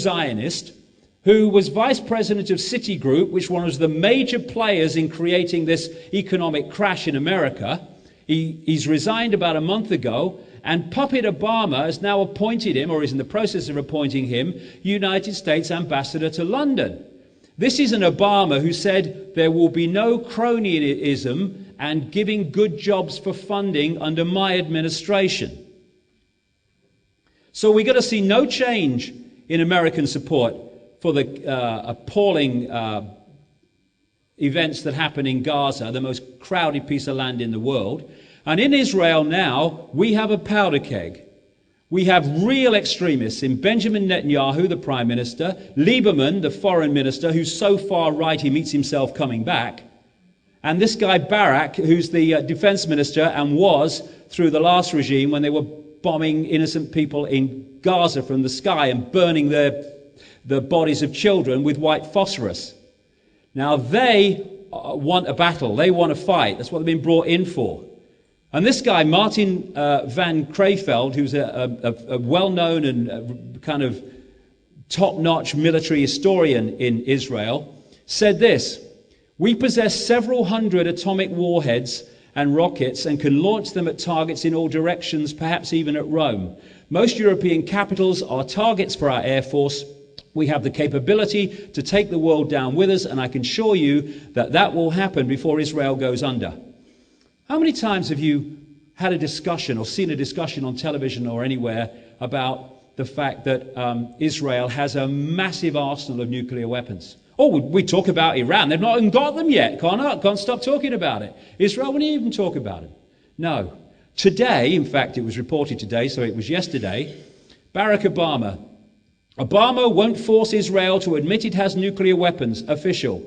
Zionist, who was vice president of Citigroup, which was the major players in creating this economic crash in America. He's resigned about a month ago, and Puppet Obama has now appointed him, or is in the process of appointing him, United States ambassador to London. This is an Obama who said there will be no cronyism and giving good jobs for funding under my administration. So we're going to see no change in American support for the appalling events that happen in Gaza, the most crowded piece of land in the world. And in Israel now, we have a powder keg. We have real extremists in Benjamin Netanyahu, the Prime Minister, Lieberman, the Foreign Minister, who's so far right he meets himself coming back, and this guy Barak, who's the Defense Minister and was through the last regime when they were bombing innocent people in Gaza from the sky and burning the bodies of children with white phosphorus. Now they want a battle, they want a fight, that's what they've been brought in for. And this guy, Martin van Creveld, who's a well-known and kind of top-notch military historian in Israel, said this: "We possess several hundred atomic warheads and rockets and can launch them at targets in all directions, perhaps even at Rome. Most European capitals are targets for our Air Force. We have the capability to take the world down with us, and I can assure you that that will happen before Israel goes under." How many times have you had a discussion or seen a discussion on television or anywhere about the fact that Israel has a massive arsenal of nuclear weapons? Oh, we talk about Iran. They've not even got them yet. Can't stop talking about it. Israel wouldn't even talk about it. No. Today, in fact, it was reported today, so it was yesterday, Barack Obama won't force Israel to admit it has nuclear weapons. Official.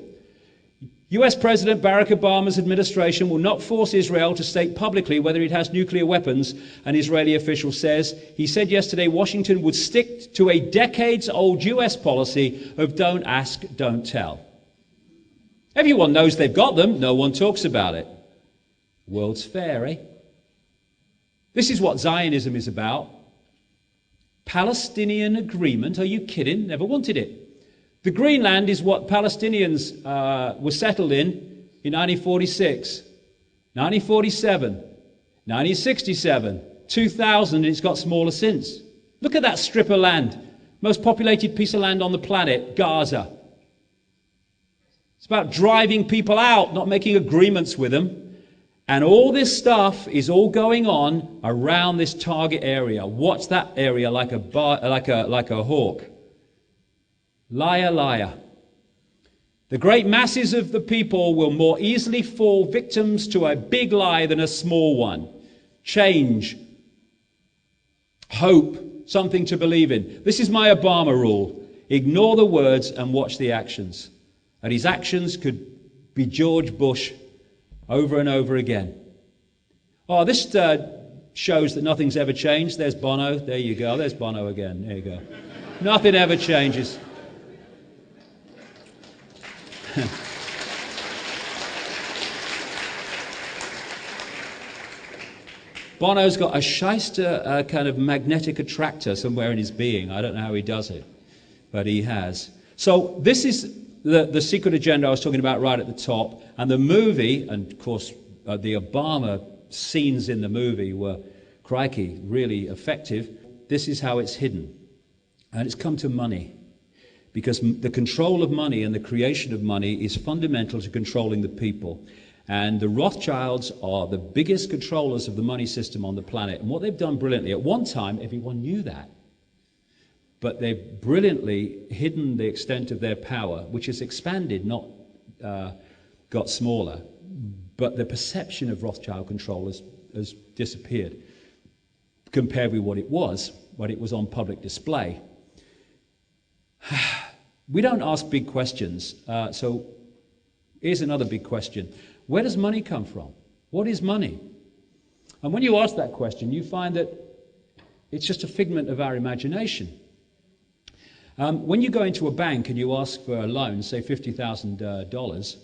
US President Barack Obama's administration will not force Israel to state publicly whether it has nuclear weapons, an Israeli official says. He said yesterday Washington would stick to a decades-old US policy of don't ask, don't tell. Everyone knows they've got them, no one talks about it. World's fair, eh? This is what Zionism is about. Palestinian agreement, are you kidding? Never wanted it. The Greenland is what Palestinians were settled in 1946, 1947, 1967, 2000, and it's got smaller since. Look at that strip of land, most populated piece of land on the planet, Gaza. It's about driving people out, not making agreements with them. And all this stuff is all going on around this target area. Watch that area like a hawk. Liar, liar. The great masses of the people will more easily fall victims to a big lie than a small one. Change. Hope. Something to believe in. This is my Obama rule. Ignore the words and watch the actions. And his actions could be George Bush over and over again. Oh, this shows that nothing's ever changed. There's Bono. There you go. There's Bono again. There you go. Nothing ever changes. Bono's got a shyster kind of magnetic attractor somewhere in his being. I don't know how he does it, but he has. So this is the secret agenda I was talking about right at the top. And the movie, and of course the Obama scenes in the movie were, crikey, really effective. This is how it's hidden. And it's come to money. Because the control of money and the creation of money is fundamental to controlling the people. And the Rothschilds are the biggest controllers of the money system on the planet. And what they've done brilliantly, at one time everyone knew that, but they've brilliantly hidden the extent of their power, which has expanded, not got smaller. But the perception of Rothschild control has disappeared compared with what it was when it was on public display. We don't ask big questions, so here's another big question. Where does money come from? What is money? And when you ask that question, you find that it's just a figment of our imagination. When you go into a bank and you ask for a loan, say $50,000,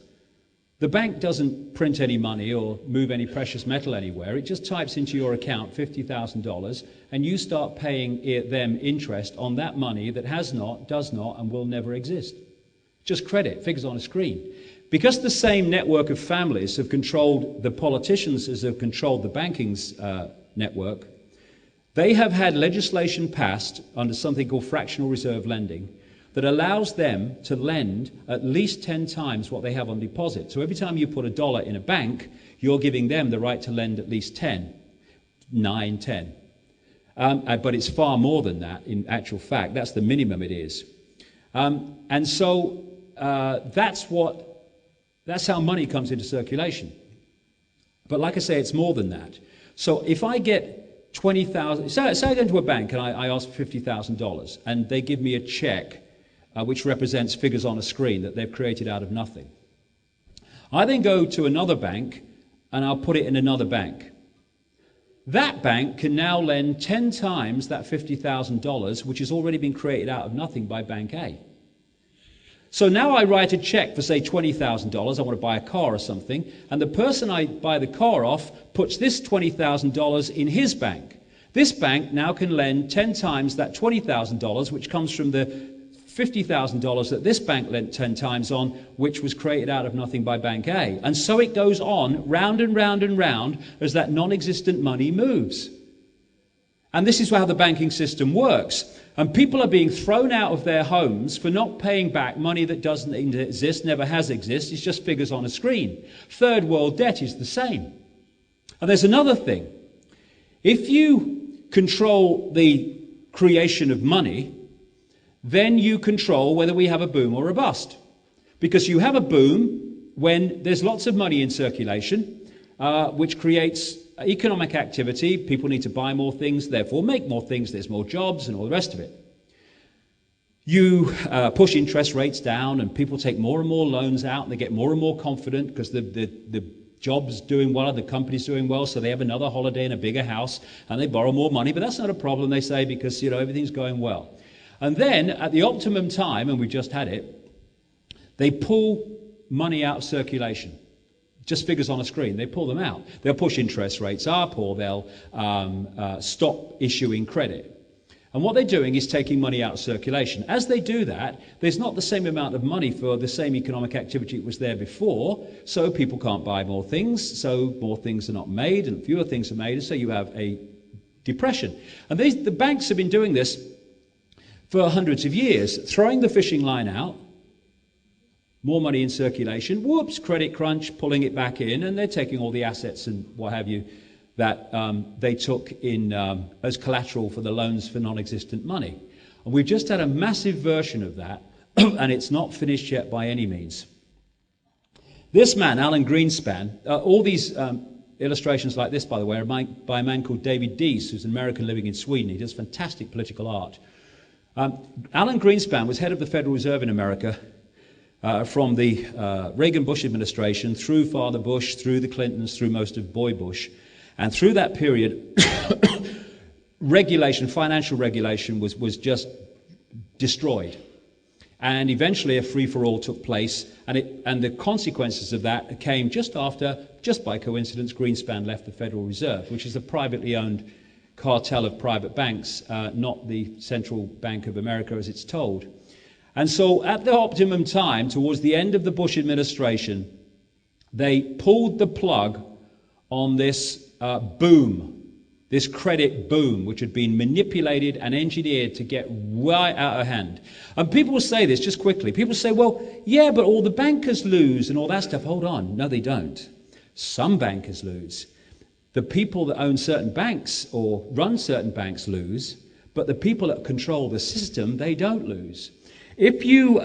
The bank doesn't print any money or move any precious metal anywhere. It just types into your account $50,000 and you start paying them interest on that money that has not, does not, and will never exist. Just credit, figures on a screen. Because the same network of families have controlled the politicians as have controlled the banking network, they have had legislation passed under something called fractional reserve lending that allows them to lend at least 10 times what they have on deposit. So every time you put $1 in a bank, you're giving them the right to lend at least 10, 9, 10. But it's far more than that in actual fact. That's the minimum it is. And so that's how money comes into circulation. But like I say, it's more than that. So if I get 20,000, say I go into a bank and I ask for $50,000 and they give me a check which represents figures on a screen that they've created out of nothing. I then go to another bank and I'll put it in another bank. That bank can now lend 10 times that $50,000 which has already been created out of nothing by Bank A. So now I write a check for, say, $20,000. I want to buy a car or something, and the person I buy the car off puts this $20,000 in his bank. This bank now can lend 10 times that $20,000, which comes from the $50,000 that this bank lent 10 times on, which was created out of nothing by Bank A. And so it goes on, round and round and round, as that non-existent money moves. And this is how the banking system works. And people are being thrown out of their homes for not paying back money that doesn't exist, never has existed. It's just figures on a screen. Third world debt is the same. And there's another thing. If you control the creation of money, then you control whether we have a boom or a bust. Because you have a boom when there's lots of money in circulation, which creates economic activity. People need to buy more things, therefore make more things, there's more jobs and all the rest of it. You push interest rates down and people take more and more loans out and they get more and more confident because the job's doing well, the company's doing well, so they have another holiday in a bigger house and they borrow more money. But that's not a problem, they say, because everything's going well. And then at the optimum time, and we've just had it, they pull money out of circulation. Just figures on a screen. They pull them out. They'll push interest rates up or they'll stop issuing credit. And what they're doing is taking money out of circulation. As they do that, there's not the same amount of money for the same economic activity that was there before, so people can't buy more things, so more things are not made and fewer things are made, and so you have a depression. And the banks have been doing this for hundreds of years, throwing the fishing line out, more money in circulation, whoops, credit crunch, pulling it back in, and they're taking all the assets and what have you that they took in as collateral for the loans for non-existent money. And we've just had a massive version of that, and it's not finished yet by any means. This man, Alan Greenspan, all these illustrations like this, by the way, are by a man called David Deese, who's an American living in Sweden. He does fantastic political art. Alan Greenspan was head of the Federal Reserve in America from the Reagan-Bush administration through Father Bush, through the Clintons, through most of Boy Bush. And through that period, financial regulation was just destroyed. And eventually a free-for-all took place, and the consequences of that came just by coincidence, Greenspan left the Federal Reserve, which is a privately owned cartel of private banks, not the Central Bank of America as it's told. And so at the optimum time, towards the end of the Bush administration, they pulled the plug on this boom, this credit boom, which had been manipulated and engineered to get right out of hand. And people will say this just quickly. People say, well, yeah, but all the bankers lose and all that stuff. Hold on. No, they don't. Some bankers lose. The people that own certain banks or run certain banks lose, but the people that control the system, they don't lose. If you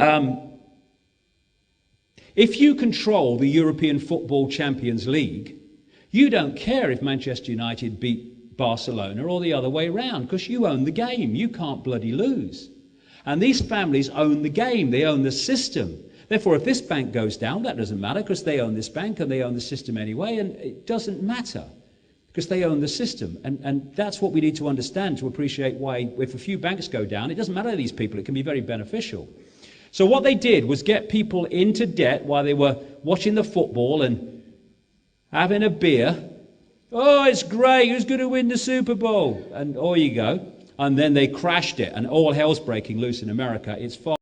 control the European Football Champions League, you don't care if Manchester United beat Barcelona or the other way around, because you own the game. You can't bloody lose. And these families own the game. They own the system. Therefore, if this bank goes down, that doesn't matter, because they own this bank and they own the system anyway, and it doesn't matter because they own the system. And that's what we need to understand to appreciate why, if a few banks go down, it doesn't matter to these people. It can be very beneficial. So what they did was get people into debt while they were watching the football and having a beer. Oh, it's great. Who's going to win the Super Bowl? And oh, you go. And then they crashed it, and all hell's breaking loose in America. It's far